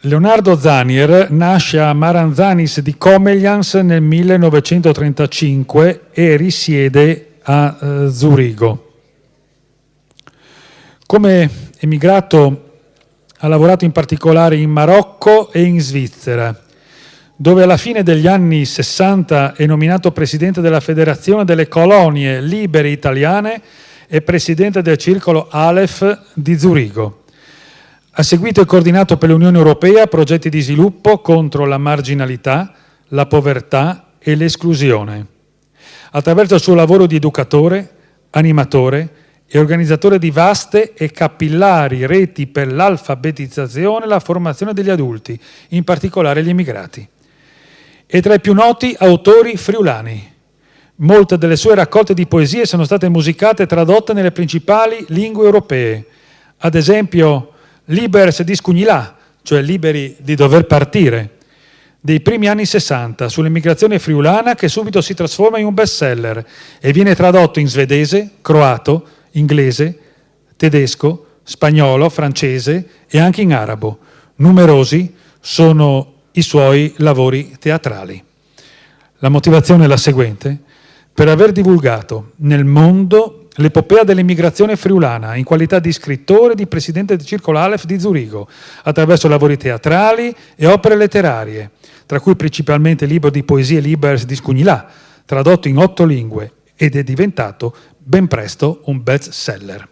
Leonardo Zanier nasce a Maranzanis di Comeglians nel 1935 e risiede a Zurigo. Come emigrato ha lavorato in particolare in Marocco e in Svizzera, dove alla fine degli anni 60 è nominato presidente della Federazione delle Colonie Libere Italiane e presidente del Circolo Aleph di Zurigo. Ha seguito e coordinato per l'Unione Europea progetti di sviluppo contro la marginalità, la povertà e l'esclusione. Attraverso il suo lavoro di educatore, animatore e organizzatore di vaste e capillari reti per l'alfabetizzazione e la formazione degli adulti, in particolare gli immigrati. È tra i più noti autori friulani. Molte delle sue raccolte di poesie sono state musicate e tradotte nelle principali lingue europee, ad esempio Libers di Scugnilà, cioè liberi di dover partire, dei primi anni 60, sull'immigrazione friulana, che subito si trasforma in un bestseller e viene tradotto in svedese, croato, inglese, tedesco, spagnolo, francese e anche in arabo. Numerosi sono i suoi lavori teatrali. La motivazione è la seguente: per aver divulgato nel mondo l'epopea dell'immigrazione friulana in qualità di scrittore e di presidente del Circolo Aleph di Zurigo, attraverso lavori teatrali e opere letterarie, tra cui principalmente il libro di poesie Libers di Scugnilà, tradotto in 8 lingue ed è diventato ben presto un best seller.